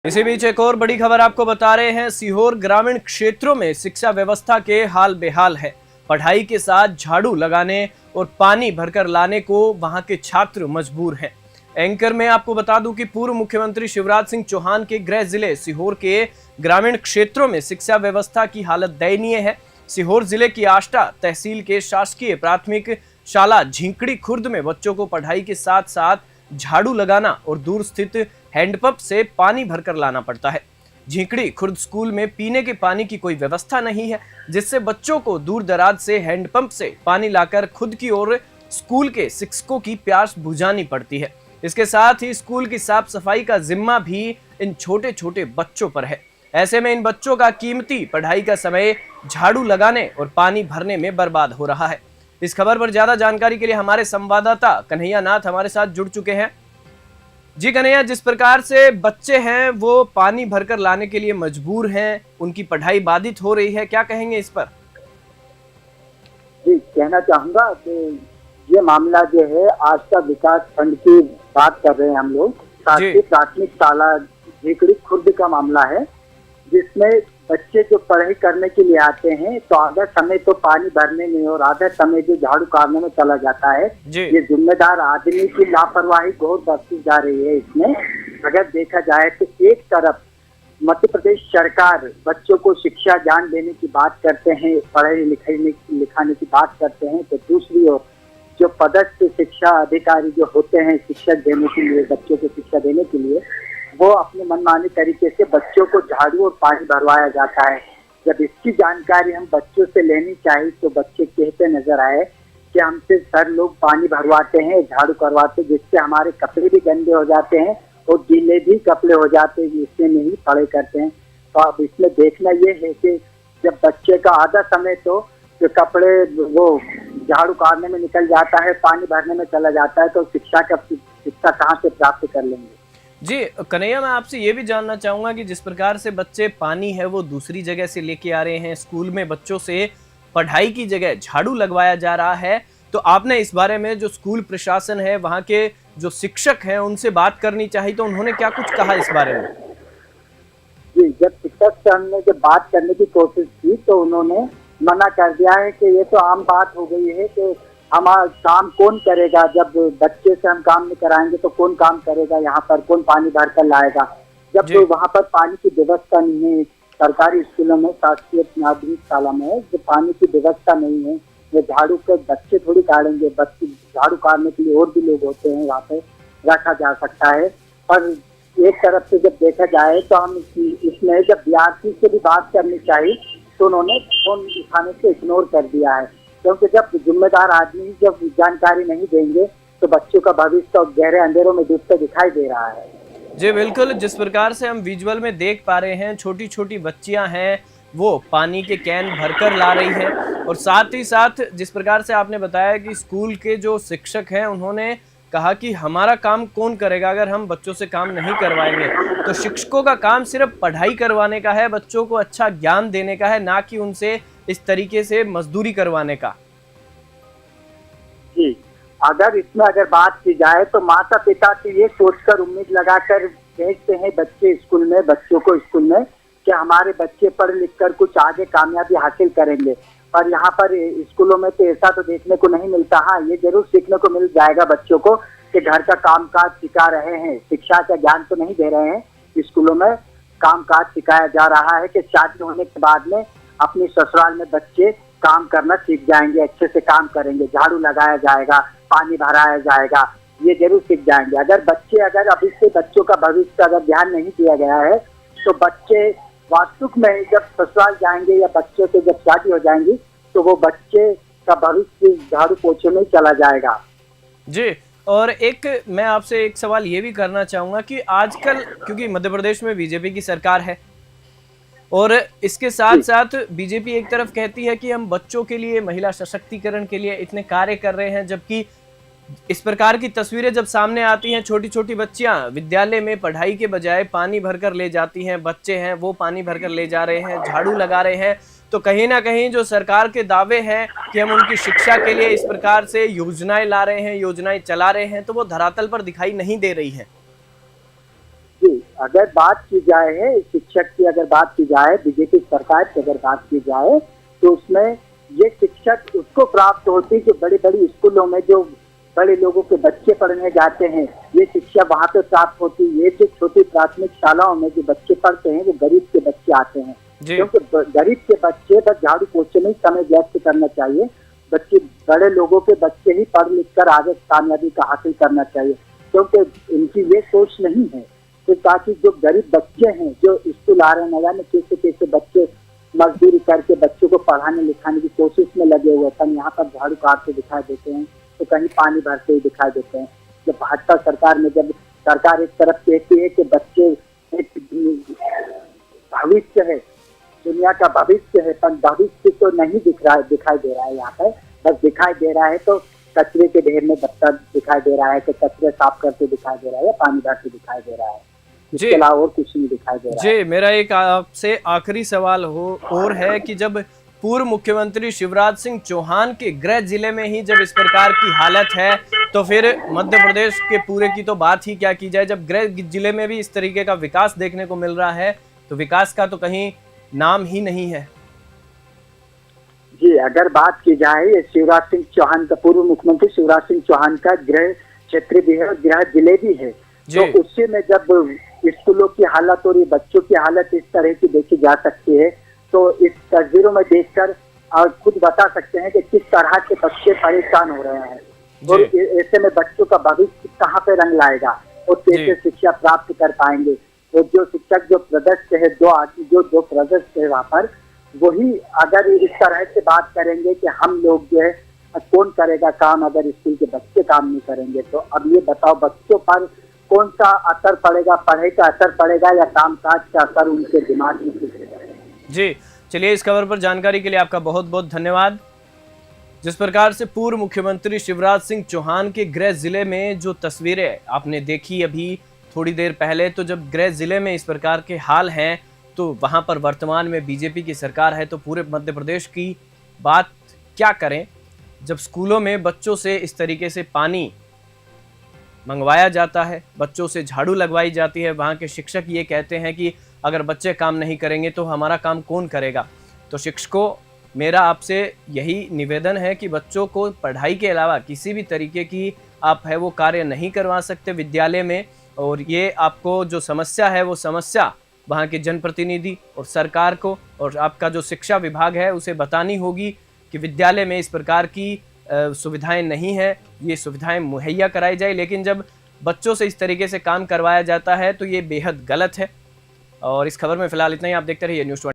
इसी बीच एक और बड़ी खबर आपको बता रहे हैं। सीहोर ग्रामीण क्षेत्रों में शिक्षा व्यवस्था के हाल बेहाल है। पढ़ाई के साथ झाड़ू लगाने और पानी भरकर लाने को वहां के छात्र मजबूर हैं। एंकर में आपको बता दूं कि पूर्व मुख्यमंत्री शिवराज सिंह चौहान के गृह जिले सीहोर के ग्रामीण क्षेत्रों में शिक्षा व्यवस्था की हालत दयनीय है। सीहोर जिले की आष्टा तहसील के शासकीय प्राथमिक शाला झिंकड़ी खुर्द में बच्चों को पढ़ाई के साथ साथ झाड़ू लगाना और दूर स्थित हैंडपंप से पानी भरकर लाना पड़ता है। झिंकड़ी खुर्द स्कूल में पीने के पानी की कोई व्यवस्था नहीं है, जिससे बच्चों को दूर दराज से हैंडपंप से पानी लाकर खुद की और स्कूल के शिक्षकों की प्यास बुझानी पड़ती है। इसके साथ ही स्कूल की साफ सफाई का जिम्मा भी इन छोटे छोटे बच्चों पर है। ऐसे में इन बच्चों का कीमती पढ़ाई का समय झाड़ू लगाने और पानी भरने में बर्बाद हो रहा है। इस खबर पर ज्यादा जानकारी के लिए हमारे संवाददाता कन्हैया नाथ हमारे साथ जुड़ चुके हैं। जी कन्हैया, जिस प्रकार से बच्चे हैं वो पानी भरकर लाने के लिए मजबूर हैं, उनकी पढ़ाई बाधित हो रही है, क्या कहेंगे इस पर? जी, कहना चाहूंगा कि ये मामला जो है आष्टा विकास खंड की बात कर रहे हैं हम लोग। शासकीय प्राथमिक शाला झिंकड़ी खुर्द का मामला है, जिसमें बच्चे जो पढ़ाई करने के लिए आते हैं तो आधा समय तो पानी भरने में और आधा समय जो झाड़ू काटने में चला जाता है। ये जिम्मेदार आदमी की लापरवाही बहुत बढ़ती जा रही है। इसमें अगर देखा जाए तो एक तरफ मध्य प्रदेश सरकार बच्चों को शिक्षा ज्ञान देने की बात करते हैं, पढ़ाई लिखाने की बात करते हैं, तो दूसरी ओर जो पदस्थ शिक्षा अधिकारी जो होते हैं शिक्षा देने के लिए, बच्चों को शिक्षा देने के लिए, वो अपने मनमाने तरीके से बच्चों को झाड़ू और पानी भरवाया जाता है। जब इसकी जानकारी हम बच्चों से लेनी चाहिए तो बच्चे कहते नजर आए कि हमसे सर लोग पानी भरवाते हैं, झाड़ू करवाते हैं, जिससे हमारे कपड़े भी गंदे हो जाते हैं और गीले भी कपड़े हो जाते हैं, जिससे नहीं पढ़ाई करते हैं। तो अब इसमें देखना ये है कि जब बच्चे का आधा समय तो जो कपड़े वो झाड़ू काटने में निकल जाता है, पानी भरने में चला जाता है, तो शिक्षा कहाँ से प्राप्त कर लेंगे? जी कन्हैया, मैं आपसे ये भी जानना चाहूंगा कि जिस प्रकार से बच्चे पानी है वो दूसरी जगह से लेके आ रहे हैं, स्कूल में बच्चों से पढ़ाई की जगह झाड़ू लगवाया जा रहा है, तो आपने इस बारे में जो स्कूल प्रशासन है, वहाँ के जो शिक्षक हैं, उनसे बात करनी चाहिए, तो उन्होंने क्या कुछ कहा इस बारे में? जी, जब शिक्षक से हमने जब बात करने की कोशिश की तो उन्होंने मना कर दिया है कि ये तो आम बात हो गई है कि हमारा काम कौन करेगा, जब बच्चे से हम काम नहीं कराएंगे तो कौन काम करेगा, यहाँ पर कौन पानी भर कर लाएगा, जब तो वहाँ पर पानी की व्यवस्था नहीं है। सरकारी स्कूलों में, शासकीय प्राथमिक शाला में जो पानी की व्यवस्था नहीं है, ये झाड़ू के बच्चे थोड़ी काटेंगे, बच्चे झाड़ू काटने के लिए और भी लोग होते हैं, वहाँ पे रखा जा सकता है। पर एक तरफ से जब देखा जाए तो हम इसमें जब विद्यार्थी से भी बात करनी चाहिए तो उन्होंने फोन उठाने से इग्नोर कर दिया है, क्योंकि जब जिम्मेदार आदमी जब जानकारी नहीं देंगे तो बच्चों का भविष्य तो गहरे अंधेरों में डूबते दिखाई दे रहा है। जी बिल्कुल, जिस प्रकार से हम विजुअल में देख पा रहे हैं, छोटी छोटी बच्चियां हैं वो पानी के कैन भरकर ला रही हैं, और साथ ही साथ जिस प्रकार से आपने बताया कि स्कूल के जो शिक्षक हैं उन्होंने कहा कि हमारा काम कौन करेगा, अगर हम बच्चों से काम नहीं करवाएंगे तो शिक्षकों का काम सिर्फ पढ़ाई करवाने का है, बच्चों को अच्छा ज्ञान देने का है, ना कि उनसे इस तरीके से मजदूरी करवाने का। जी, अगर बात की जाए तो माता पिता से ये सोचकर उम्मीद लगाकर भेजते हैं बच्चों को स्कूल में कि हमारे बच्चे पढ़ लिख कर कुछ आगे कामयाबी हासिल करेंगे, पर यहाँ पर स्कूलों में तो ऐसा तो देखने को नहीं मिलता। हाँ, ये जरूर सीखने को मिल जाएगा बच्चों को कि घर का कामकाज सिखा रहे हैं, शिक्षा का ज्ञान तो नहीं दे रहे हैं। स्कूलों में कामकाज सिखाया जा रहा है कि शादी होने के बाद में अपनी ससुराल में बच्चे काम करना सीख जाएंगे, अच्छे से काम करेंगे, झाड़ू लगाया जाएगा, पानी भराया जाएगा, ये जरूर सीख जाएंगे। अगर अभी से बच्चों का भविष्य अगर ध्यान नहीं दिया गया है तो बच्चे वास्तविक में जब ससुराल जाएंगे या बच्चों से जब शादी हो जाएंगी तो वो बच्चे का भविष्य झाड़ू पोछे में चला जाएगा। जी, और मैं आपसे एक सवाल ये भी करना चाहूंगा कि आजकल क्योंकि मध्य प्रदेश में बीजेपी की सरकार है और इसके साथ साथ बीजेपी एक तरफ कहती है कि हम बच्चों के लिए, महिला सशक्तिकरण के लिए इतने कार्य कर रहे हैं, जबकि इस प्रकार की तस्वीरें जब सामने आती हैं, छोटी छोटी बच्चियां विद्यालय में पढ़ाई के बजाय पानी भरकर ले जाती हैं, बच्चे हैं वो पानी भरकर ले जा रहे हैं, झाड़ू लगा रहे हैं, तो कहीं ना कहीं जो सरकार के दावे हैं कि हम उनकी शिक्षा के लिए इस प्रकार से योजनाएं ला रहे हैं, योजनाएं चला रहे हैं, तो वो धरातल पर दिखाई नहीं दे रही है। जी, अगर बात की जाए है शिक्षक की, अगर बात की जाए बीजेपी सरकार की अगर बात की जाए, तो उसमें ये शिक्षक उसको प्राप्त होती है जो बड़ी बड़ी स्कूलों में जो बड़े लोगों के बच्चे पढ़ने जाते हैं, ये शिक्षा वहाँ पे प्राप्त होती है। ये जो छोटी प्राथमिक शालाओं में जो बच्चे पढ़ते हैं वो गरीब के बच्चे आते हैं, क्योंकि गरीब के बच्चे बस झाड़ू पोछे में समय व्यस्त करना चाहिए। बच्चे बड़े लोगों के बच्चे ही पढ़ लिख कर आगे कामयाबी का हासिल करना चाहिए, क्योंकि इनकी ये सोच नहीं है। तो ताकि जो गरीब बच्चे हैं जो स्कूल आ रहे हैं, न जाने कैसे कैसे बच्चे मजदूरी करके बच्चों को पढ़ाने लिखाने की कोशिश में लगे हुए हैं, यहाँ पर झाड़ू काटते दिखाई देते हैं तो कहीं पानी भरते हुए दिखाई देते हैं। जब भाजपा सरकार में जब सरकार एक तरफ कहती है कि बच्चे एक भविष्य है, दुनिया का भविष्य है, पर भविष्य तो नहीं दिखाई दे रहा है यहाँ पर। बस दिखाई दे रहा है तो कचरे के ढेर में बच्चा दिखाई दे रहा है, कि कचरे साफ करते दिखाई दे रहा है या पानी भरते दिखाई दे रहा है, इसके अलावा और कुछ नहीं दिखाई दे रहा है। जी, मेरा एक आपसे आखिरी सवाल और है कि जब पूर्व मुख्यमंत्री शिवराज सिंह चौहान के गृह जिले में ही जब इस प्रकार की हालत है, तो फिर मध्य प्रदेश के पूरे की तो बात ही क्या की जाए। जब गृह जिले में भी इस तरीके का विकास देखने को मिल रहा है, तो विकास का तो कहीं नाम ही नहीं है। जी, अगर बात की जाए शिवराज सिंह चौहान का, पूर्व मुख्यमंत्री शिवराज सिंह चौहान का गृह क्षेत्र भी है और गृह जिले भी है, तो उससे में जब स्कूलों की हालत और बच्चों की हालत इस तरह की देखी जा सकती है, तो इस तस्वीरों में देखकर और खुद बता सकते हैं कि किस तरह के बच्चे परेशान हो रहे हैं और ऐसे में बच्चों का भविष्य कहाँ पे रंग लाएगा और कैसे शिक्षा प्राप्त कर पाएंगे। और जो शिक्षक जो प्रदर्श है, जो प्रदर्श है वहाँ पर, वही अगर इस तरह से बात करेंगे कि हम लोग जो है कौन करेगा काम अगर स्कूल के बच्चे काम नहीं करेंगे, तो अब ये बताओ बच्चों पर कौन सा असर पड़ेगा, पढ़ाई का असर पड़ेगा या कामकाज का असर उनके दिमाग में पड़ेगा। जी, चलिए, इस खबर पर जानकारी के लिए आपका बहुत बहुत धन्यवाद। जिस प्रकार से पूर्व मुख्यमंत्री शिवराज सिंह चौहान के गृह जिले में जो तस्वीरें आपने देखी अभी थोड़ी देर पहले, तो जब गृह जिले में इस प्रकार के हाल हैं, तो वहां पर वर्तमान में बीजेपी की सरकार है, तो पूरे मध्य प्रदेश की बात क्या करें। जब स्कूलों में बच्चों से इस तरीके से पानी मंगवाया जाता है, बच्चों से झाड़ू लगवाई जाती है, वहाँ के शिक्षक ये कहते हैं कि अगर बच्चे काम नहीं करेंगे तो हमारा काम कौन करेगा। तो शिक्षकों, मेरा आपसे यही निवेदन है कि बच्चों को पढ़ाई के अलावा किसी भी तरीके की आप है वो कार्य नहीं करवा सकते विद्यालय में, और ये आपको जो समस्या है वो समस्या वहाँ के जनप्रतिनिधि और सरकार को और आपका जो शिक्षा विभाग है उसे बतानी होगी कि विद्यालय में इस प्रकार की सुविधाएं नहीं है, ये सुविधाएं मुहैया कराई जाए। लेकिन जब बच्चों से इस तरीके से काम करवाया जाता है तो ये बेहद गलत है। और इस खबर में फिलहाल इतना ही। आप देखते रहिए न्यूज़ 20।